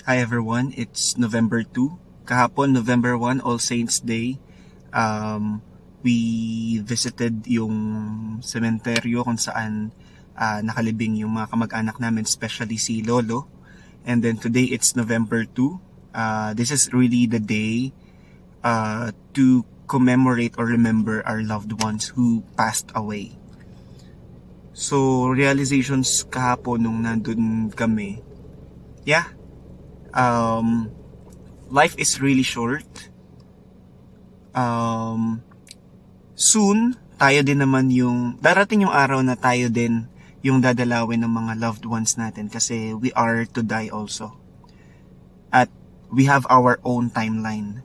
Hi everyone, it's November 2. Kahapon, November 1, All Saints Day. We visited yung sementeryo kung saan nakalibing yung mga kamag-anak namin, especially si Lolo. And then today, it's November 2. This is really the day to commemorate or remember our loved ones who passed away. So, realizations kahapon nung nandun kami, life is really short. Soon, tayo din naman darating yung araw na tayo din yung dadalawin ng mga loved ones natin kasi we are to die also. At we have our own timeline.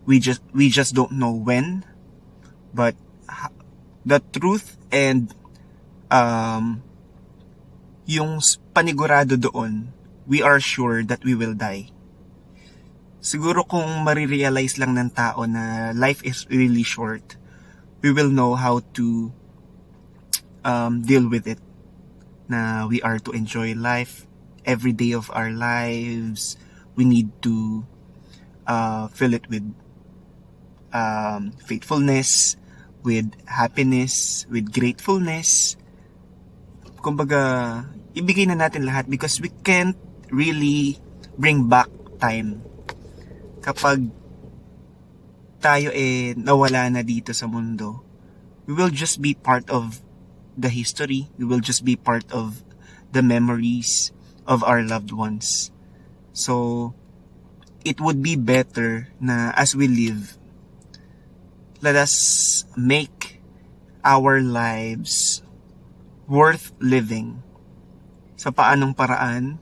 We just don't know when, but the truth and yung panigurado doon, we are sure that we will die. Siguro kung marirealize lang ng tao na life is really short, we will know how to deal with it. Na we are to enjoy life every day of our lives. We need to fill it with faithfulness, with happiness, with gratefulness. Kumbaga, ibigay na natin lahat because we can't really bring back time. Kapag tayo nawala na dito sa mundo, we will just be part of the history. We will just be part of the memories of our loved ones. So, it would be better na as we live, let us make our lives worth living. Sa paanong paraan?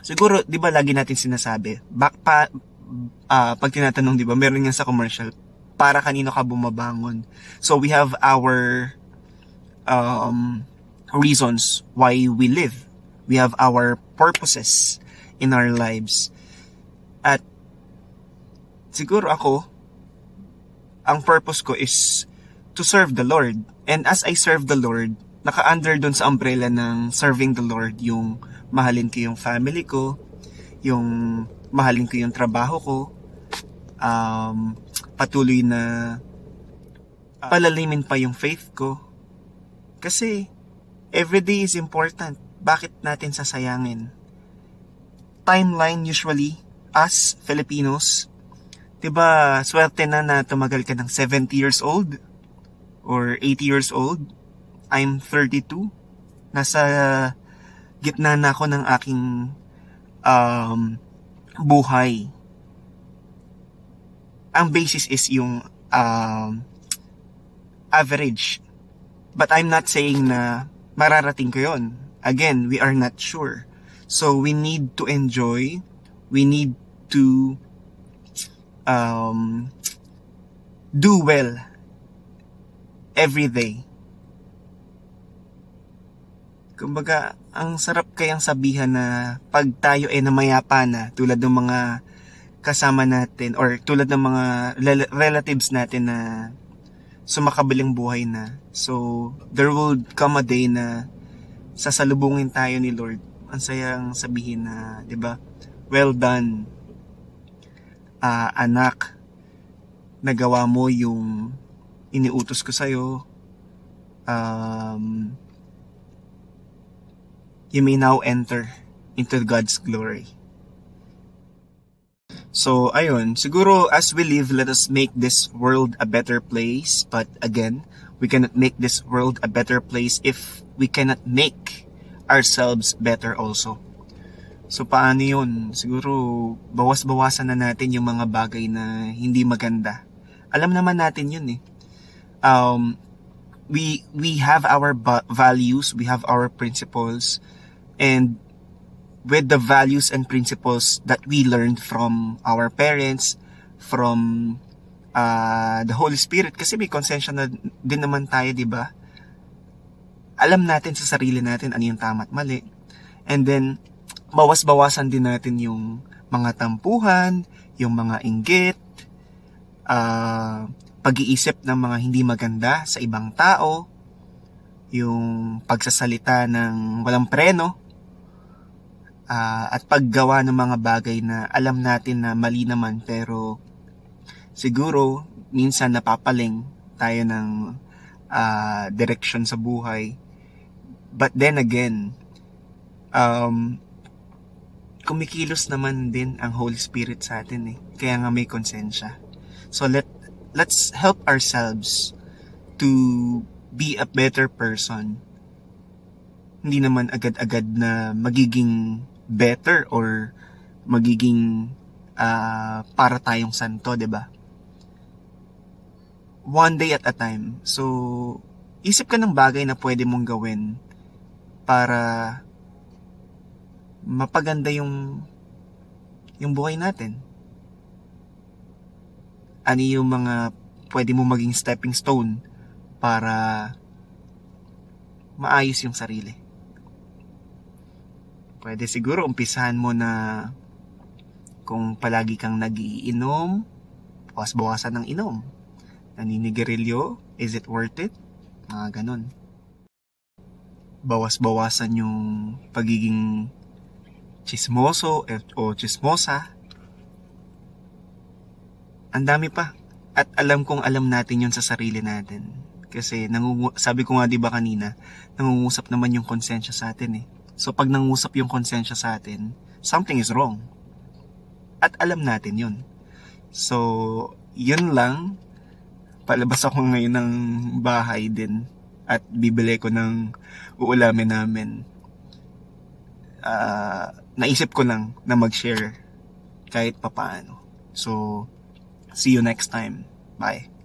Siguro, di ba lagi natin sinasabi, pag tinatanong, di ba, meron nga sa commercial, para kanino ka bumabangon. So, we have our reasons why we live. We have our purposes in our lives. At siguro ako, ang purpose ko is to serve the Lord. And as I serve the Lord, naka-under dun sa umbrella ng serving the Lord yung mahalin ko yung family ko, yung mahalin ko yung trabaho ko, patuloy na palalimin pa yung faith ko. Kasi everyday is important. Bakit natin sasayangin? Timeline usually, us Filipinos, diba swerte na tumagal ka ng 70 years old or 80 years old. I'm 32. Nasa gitna na ako ng aking buhay. Ang basis is yung average. But I'm not saying na mararating ko yun. Again, we are not sure. So we need to enjoy. We need to do well every day. Kumbaga, ang sarap kayang sabihan na pag tayo namayapa na, tulad ng mga kasama natin or tulad ng mga relatives natin na sumakabiling buhay na. So, there will come a day na sasalubungin tayo ni Lord. Ang sayang sabihin na, 'di ba? Well done, anak. Nagawa mo yung iniutos ko sa'yo. You may now enter into God's glory. So, ayun, siguro as we live, let us make this world a better place. But again, we cannot make this world a better place if we cannot make ourselves better also. So, paano yun? Siguro, bawas-bawasan na natin yung mga bagay na hindi maganda. Alam naman natin yun We have our values, we have our principles, and with the values and principles that we learned from our parents, from the Holy Spirit, kasi may konsensya na din naman tayo, di ba? Alam natin sa sarili natin ano yung tama at mali. And then, bawas-bawasan din natin yung mga tampuhan, yung mga inggit, pag-iisip ng mga hindi maganda sa ibang tao, yung pagsasalita ng walang preno, at paggawa ng mga bagay na alam natin na mali naman, pero siguro minsan napapaling tayo ng direction sa buhay. But then again, kumikilos naman din ang Holy Spirit sa atin kaya nga may konsensya. So let's help ourselves to be a better person. Hindi naman agad-agad na magiging better or magiging para tayong santo, 'di ba? One day at a time. So isip ka ng bagay na pwede mong gawin para mapaganda yung buhay natin. Ano yung mga pwede mo maging stepping stone para maayos yung sarili. Pwede siguro umpisahan mo na kung palagi kang nagiinom, bawas-bawasan ng inom. Naninigarilyo, is it worth it? Mga ganun. Bawas-bawasan yung pagiging chismoso o chismosa. Ang dami pa. At alam kong alam natin yun sa sarili natin. Kasi sabi ko nga 'di ba kanina, nangungusap naman yung konsensya sa atin So pag nangusap yung konsensya sa atin, something is wrong. At alam natin yun. So, yun lang. Palabas ako ngayon ng bahay din. At bibili ko ng uulamin namin. Naisip ko lang na mag-share kahit papaano. So, see you next time. Bye.